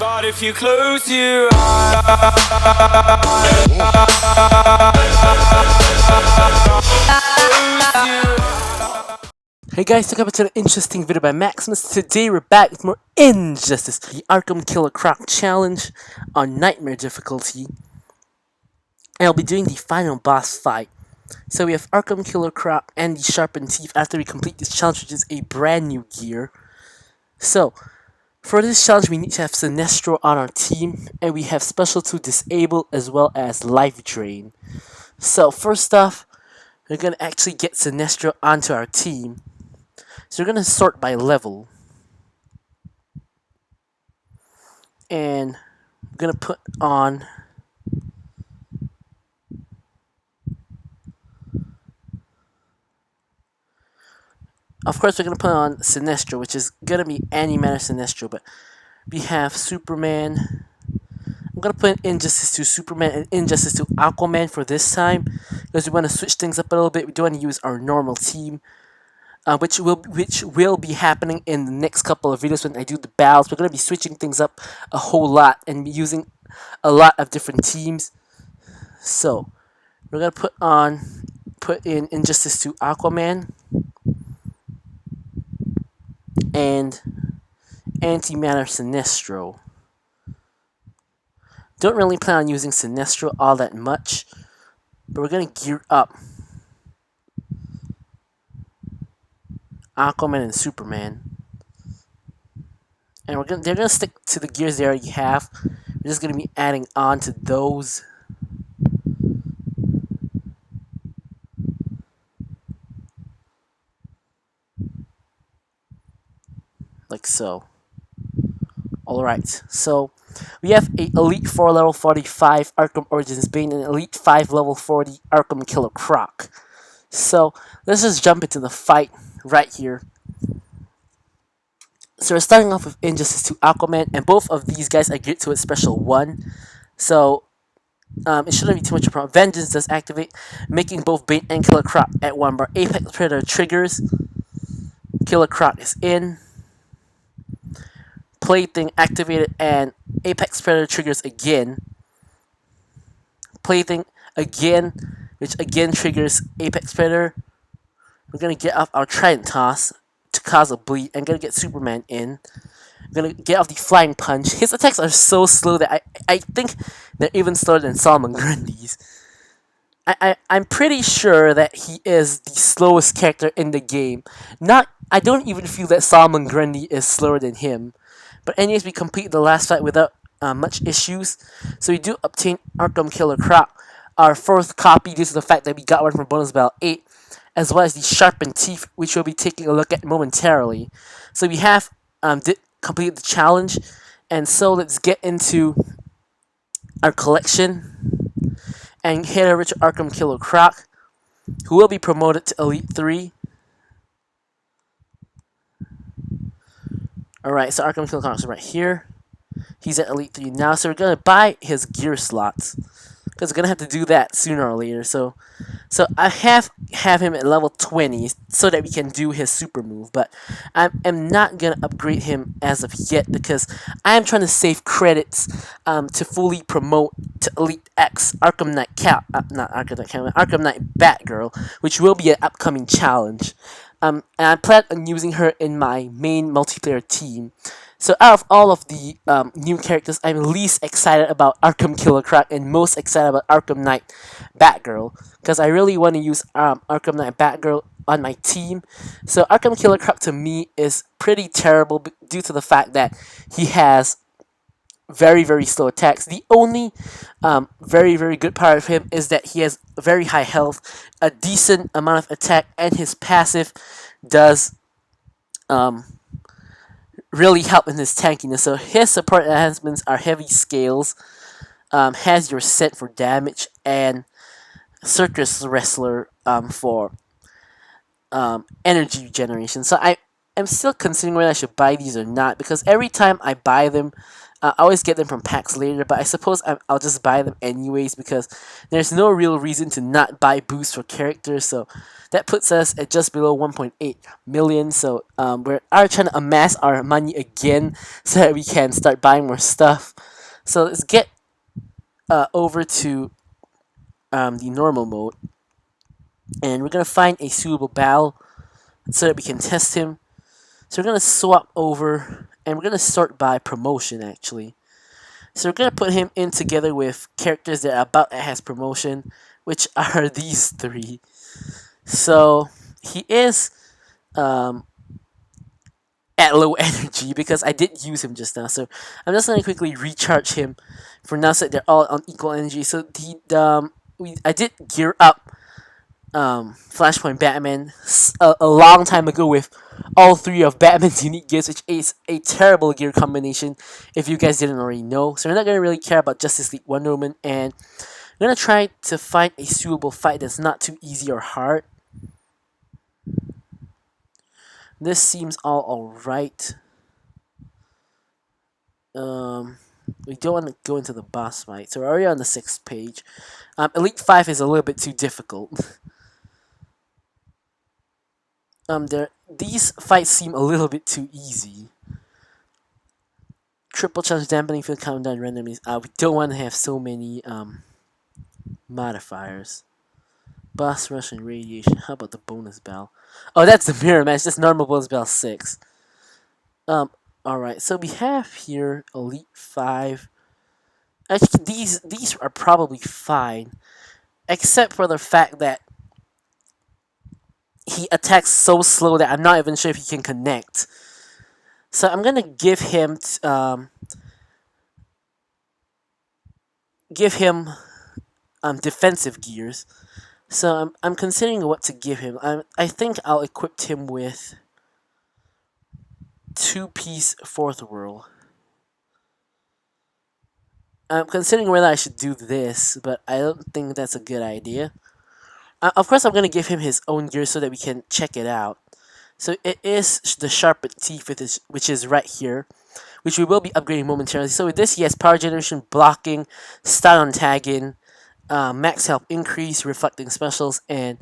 But if you close your eyes, Hey guys, welcome to an interesting video by Maximus. Today we're back with more Injustice, the Arkham Killer Croc challenge on Nightmare difficulty. And I'll be doing the final boss fight. So we have Arkham Killer Croc and the Sharpened Teeth after we complete this challenge, which is a brand new gear. So, for this challenge we need to have Sinestro on our team, and we have Special 2 disabled as well as Life Drain. So first off, we're going to actually get Sinestro onto our team. So we're going to sort by level. And I'm going to put on... Of course, we're going to put on Sinestro, which is going to be any matter Sinestro, but we have Superman. I'm going to put in Injustice to Superman and Injustice to Aquaman for this time, because we want to switch things up a little bit. We don't want to use our normal team. Which will be happening in the next couple of videos when I do the battles. We're going to be switching things up a whole lot and be using a lot of different teams. So, we're going to put in Injustice to Aquaman and Antimatter Sinestro. Don't really plan on using Sinestro all that much, but we're going to gear up Aquaman and Superman, and they're gonna stick to the gears they already have. We're just gonna be adding on to those. Like so. Alright, so we have a Elite 4 level 45 Arkham Origins Bane and Elite 5 level 40 Arkham Killer Croc. So let's just jump into the fight right here. So we're starting off with Injustice to Aquaman, and both of these guys are geared to a special 1. So it shouldn't be too much of a problem. Vengeance does activate, making both Bane and Killer Croc at 1 bar. Apex Predator triggers. Killer Croc is in. Plaything activated, and Apex Predator triggers again. Plaything again, which again triggers Apex Predator. We're gonna get off our Trident Toss to cause a bleed, and gonna get Superman in. We're gonna get off the Flying Punch. His attacks are so slow that I think they're even slower than Solomon Grundy's. I'm pretty sure that he is the slowest character in the game. I don't even feel that Solomon Grundy is slower than him. But anyways, we complete the last fight without much issues. So we do obtain Arkham Killer Croc, our 4th copy due to the fact that we got one from Bonus Battle 8, as well as the Sharpened Teeth, which we'll be taking a look at momentarily. So we have completed the challenge, and so let's get into our collection and head over to Arkham Killer Croc, who will be promoted to Elite 3. Alright, so Arkham Killer Croc is right here. He's at Elite 3 now, so we're going to buy his gear slots, because we're going to have to do that sooner or later. So I have him at level 20 so that we can do his super move, but I'm not going to upgrade him as of yet because I am trying to save credits to fully promote to Elite X Arkham Knight Arkham Knight Batgirl, which will be an upcoming challenge. And I plan on using her in my main multiplayer team. So out of all of the new characters, I'm least excited about Arkham Killer Croc and most excited about Arkham Knight Batgirl, because I really want to use Arkham Knight Batgirl on my team. So Arkham Killer Croc to me is pretty terrible due to the fact that he has very, very slow attacks. The only very, very good part of him is that he has very high health, a decent amount of attack, and his passive does really help in his tankiness. So his support enhancements are Heavy Scales, has your Scent for damage, and Circus Wrestler for energy generation. So I'm still considering whether I should buy these or not, because every time I buy them, I always get them from packs later, but I suppose I'll just buy them anyways because there's no real reason to not buy boosts for characters. So that puts us at just below 1.8 million. So we are trying to amass our money again so that we can start buying more stuff. So let's get over to the normal mode, and we're gonna find a suitable battle so that we can test him. So we're gonna swap over, and we're gonna sort by promotion actually. So we're gonna put him in together with characters that are about at his promotion, which are these three. So he is at low energy because I did use him just now. So I'm just gonna quickly recharge him for now so that they're all on equal energy. So I did gear up Flashpoint Batman a long time ago with all three of Batman's unique gears, which is a terrible gear combination if you guys didn't already know. So we're not going to really care about Justice League Wonder Woman, and we're going to try to find a suitable fight that's not too easy or hard. This seems all alright. We don't want to go into the boss fight, so we're already on the 6th page. Elite 5 is a little bit too difficult. These fights seem a little bit too easy. Triple chance dampening field countdown randomly. We don't want to have so many modifiers. Boss rush and radiation. How about the bonus bell? Oh, that's the mirror match. That's normal bonus bell 6. Alright, so we have here Elite 5. Actually, these are probably fine, except for the fact that he attacks so slow that I'm not even sure if he can connect. So I'm gonna give him defensive gears. So I'm considering what to give him. I think I'll equip him with 2-piece fourth whirl. I'm considering whether I should do this, but I don't think that's a good idea. Of course, I'm going to give him his own gear so that we can check it out. So it is the Sharpened Teeth, which is right here, which we will be upgrading momentarily. So with this, he has power generation, blocking, stun on tagging, max health increase, reflecting specials, and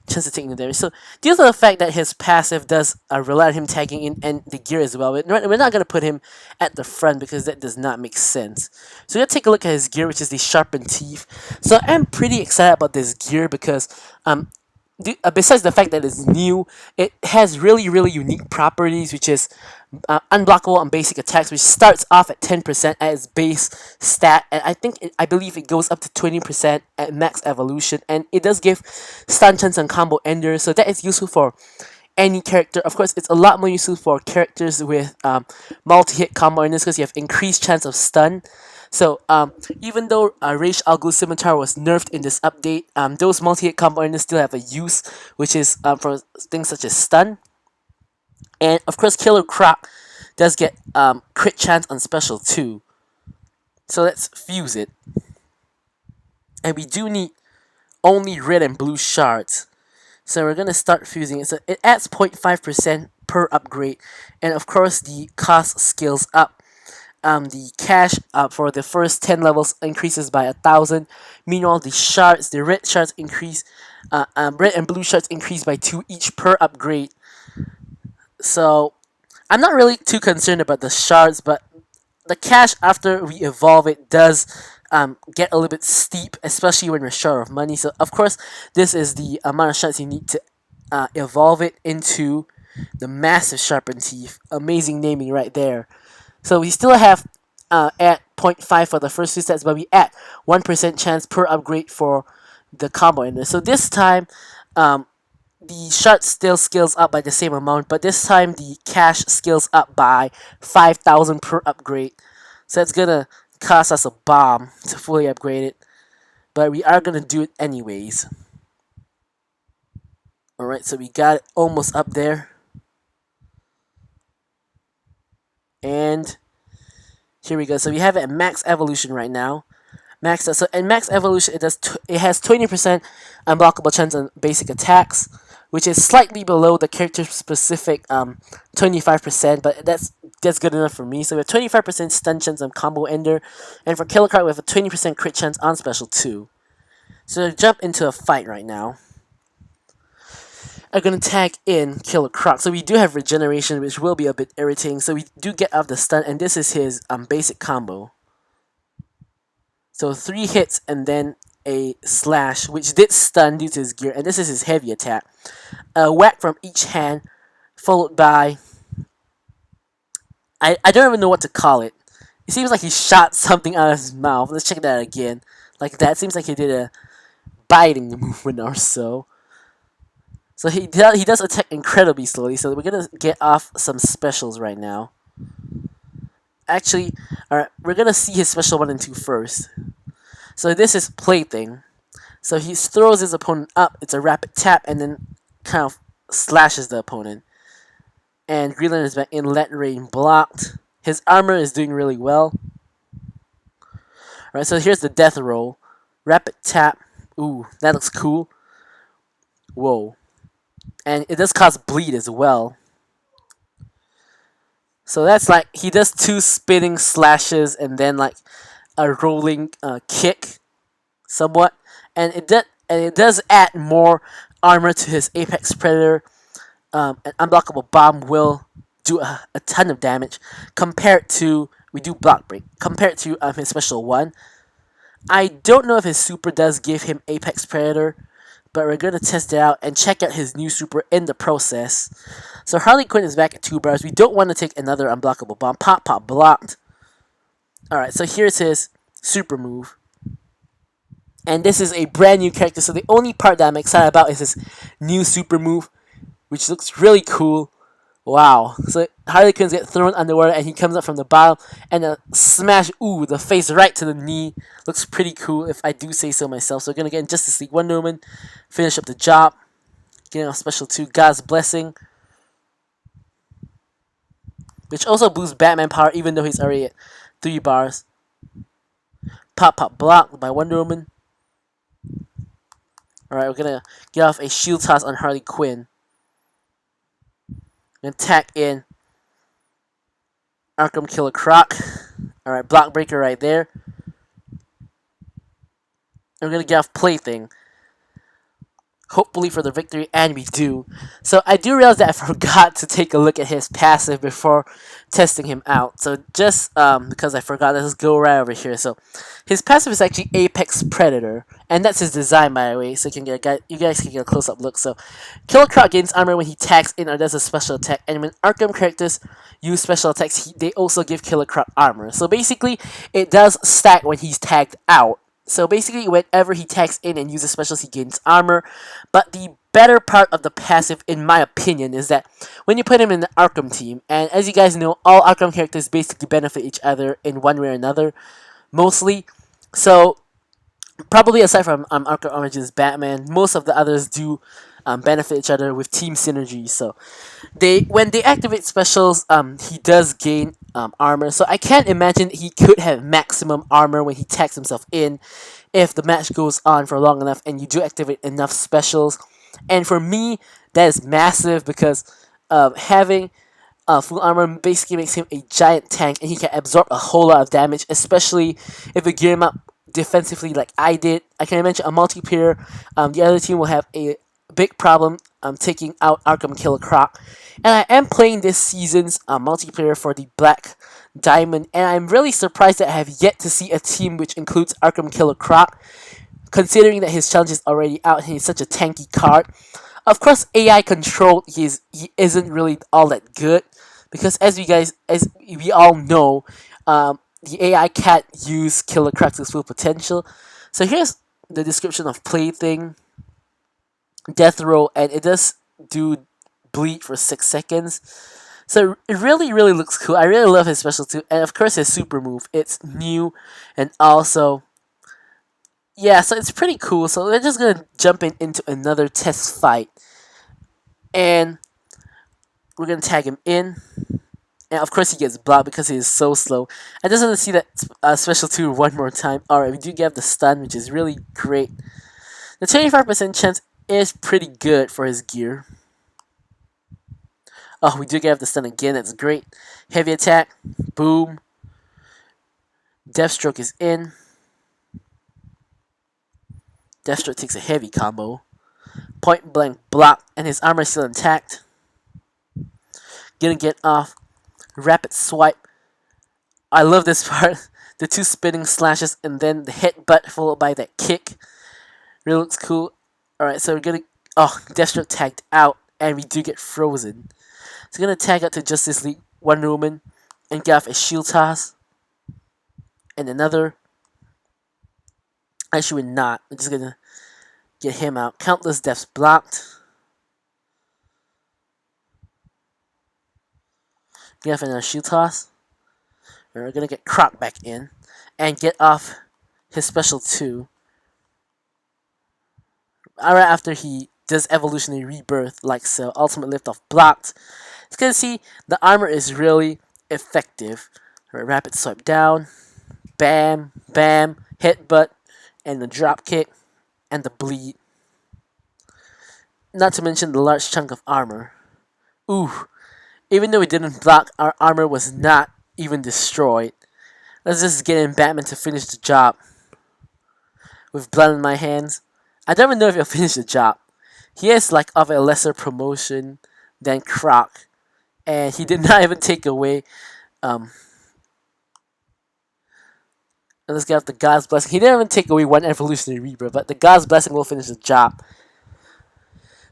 chance to take no damage. So due to the fact that his passive does rely on him tagging in and the gear as well, we're not going to put him at the front because that does not make sense. So we're going to take a look at his gear, which is the Sharpened Teeth. So I'm pretty excited about this gear because besides the fact that it's new, it has really unique properties, which is unblockable on basic attacks, which starts off at 10% at its base stat, and I believe it goes up to 20% at max evolution, and it does give stun chance on combo enders, so that is useful for any character. Of course, it's a lot more useful for characters with multi-hit combo enders because you have increased chance of stun. So even though Rage Algo Scimitar was nerfed in this update, those multi-hit combo enders still have a use, which is for things such as stun. And of course, Killer Croc does get crit chance on special too. So let's fuse it. And we do need only red and blue shards. So we're gonna start fusing it. So it adds 0.5% per upgrade, and of course the cost scales up. The cash for the first 10 levels increases by 1,000. Meanwhile, the red shards increase, red and blue shards increase by 2 each per upgrade. So I'm not really too concerned about the shards, but the cash after we evolve it does get a little bit steep, especially when we're short of money. So of course, this is the amount of shards you need to evolve it into the massive Sharpened Teeth. Amazing naming right there. So we still have at 0.5 for the first 2 sets, but we add 1% chance per upgrade for the combo ender. So this time, the shard still scales up by the same amount, but this time the cash scales up by 5,000 per upgrade. So that's gonna cost us a bomb to fully upgrade it, but we are gonna do it anyways. Alright, so we got it almost up there. And here we go. So we have it at max evolution right now. Max evolution, it has 20% unblockable chance on basic attacks, which is slightly below the character specific 25%, but that's that's good enough for me. So we have 25% stun chance on combo ender, and for Killer Croc we have a 20% crit chance on special 2. So jump into a fight right now. I'm gonna tag in Killer Croc. So we do have regeneration, which will be a bit irritating. So we do get off the stun, and this is his basic combo. So 3 hits and then a slash, which did stun due to his gear, and this is his heavy attack. A whack from each hand, followed by I don't even know what to call it. It seems like he shot something out of his mouth. Let's check that again. Like that. Seems like he did a biting movement or so. So he does attack incredibly slowly. So we're gonna get off some specials right now. Actually, alright, we're gonna see his special 1 and 2 first. So this is Plaything. So he throws his opponent up. It's a rapid tap and then kind of slashes the opponent. And Greenland is back in lifedrain blocked. His armor is doing really well. Alright, so here's the death roll. Rapid tap. Ooh, that looks cool. Whoa. And it does cause bleed as well. So that's like, he does 2 spinning slashes and then like a rolling kick, somewhat. And it does add more armor to his Apex Predator. An unblockable bomb will do a ton of damage compared to, we do block break, compared to his special 1. I don't know if his super does give him Apex Predator, but we're going to test it out and check out his new super in the process. So Harley Quinn is back at 2 bars. We don't want to take another unblockable bomb. Pop, pop, blocked. Alright, so here's his super move. And this is a brand new character, so the only part that I'm excited about is his new super move, which looks really cool. Wow. So Harley Quinn gets thrown underwater and he comes up from the bottom and a smash, ooh, the face right to the knee. Looks pretty cool if I do say so myself. So we're going to get in Justice League Wonder Woman, finish up the job. Getting a special 2, God's Blessing, which also boosts Batman power even though he's already at 3 bars. Pop, pop, block by Wonder Woman. Alright, we're going to get off a shield toss on Harley Quinn. And attack in Arkham Killer Croc. Alright, block breaker right there. And we're going to get off Plaything. Hopefully for the victory, and we do. So I do realize that I forgot to take a look at his passive before testing him out. So just because I forgot, let's go right over here. So his passive is actually Apex Predator, and that's his design, by the way. So you guys can get a close-up look. So Killer Croc gains armor when he tags in or does a special attack, and when Arkham characters use special attacks, they also give Killer Croc armor. So basically, it does stack when he's tagged out. So basically, whenever he tags in and uses specials, he gains armor. But the better part of the passive, in my opinion, is that when you put him in the Arkham team, and as you guys know, all Arkham characters basically benefit each other in one way or another, mostly. So, probably aside from Arkham Origins Batman, most of the others do benefit each other with team synergy. So, when they activate specials, he does gain armor. So I can't imagine he could have maximum armor when he tags himself in if the match goes on for long enough and you do activate enough specials. And for me, that is massive because having full armor basically makes him a giant tank and he can absorb a whole lot of damage, especially if you gear him up defensively like I did. I can mention a multiplayer. The other team will have a big problem taking out Arkham Killer Croc. And I am playing this season's multiplayer for the Black Diamond, and I'm really surprised that I have yet to see a team which includes Arkham Killer Croc, considering that his challenge is already out and he's such a tanky card. Of course, AI control he isn't really all that good, because as we all know, the AI can't use Killer Croc to its full potential. So here's the description of Plaything. Death roll, and it does do bleed for 6 seconds. So it really looks cool. I really love his special too, and of course his super move. It's new, and also, yeah, so it's pretty cool. So we're just gonna jump into another test fight, and we're gonna tag him in, and of course he gets blocked because he is so slow. I just want to see that special 2 one more time. Alright, we do get the stun, which is really great. The 25% chance is pretty good for his gear. Oh, we do get the stun again. That's great. Heavy attack. Boom. Deathstroke is in. Deathstroke takes a heavy combo. Point blank block, and his armor is still intact. Gonna get off. Rapid swipe. I love this part. The two spinning slashes and then the headbutt followed by that kick. Really looks cool. Alright, so we're gonna... Oh, Deathstroke tagged out and we do get frozen. So we're gonna tag out to Justice League Wonder Woman and get off a shield toss. And another. Actually, we're not. We're just gonna get him out. Countless deaths blocked. Get off another shield toss. And we're gonna get Croc back in and get off his special 2. Right after he does evolutionary rebirth, like so. Ultimate lift off blocked. It's gonna see the armor is really effective. Rapid swipe down. Bam, bam, headbutt, and the drop kick, and the bleed. Not to mention the large chunk of armor. Ooh, even though we didn't block, our armor was not even destroyed. Let's just get in Batman to finish the job. With blood in my hands. I don't even know if he'll finish the job. He is like of a lesser promotion than Croc. And he did not even take away let's get out the God's Blessing. He didn't even take away one evolutionary rebirth, but the God's Blessing will finish the job.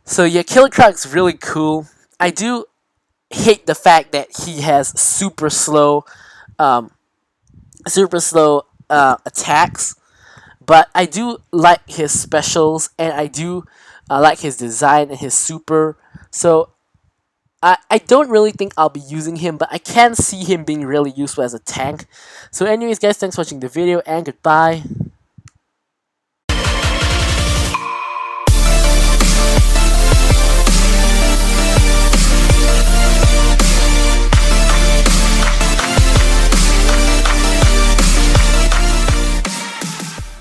So yeah, Killer Croc's really cool. I do hate the fact that he has super slow attacks, but I do like his specials, and I do like his design and his super. So I don't really think I'll be using him, but I can see him being really useful as a tank. So anyways guys, thanks for watching the video, and goodbye.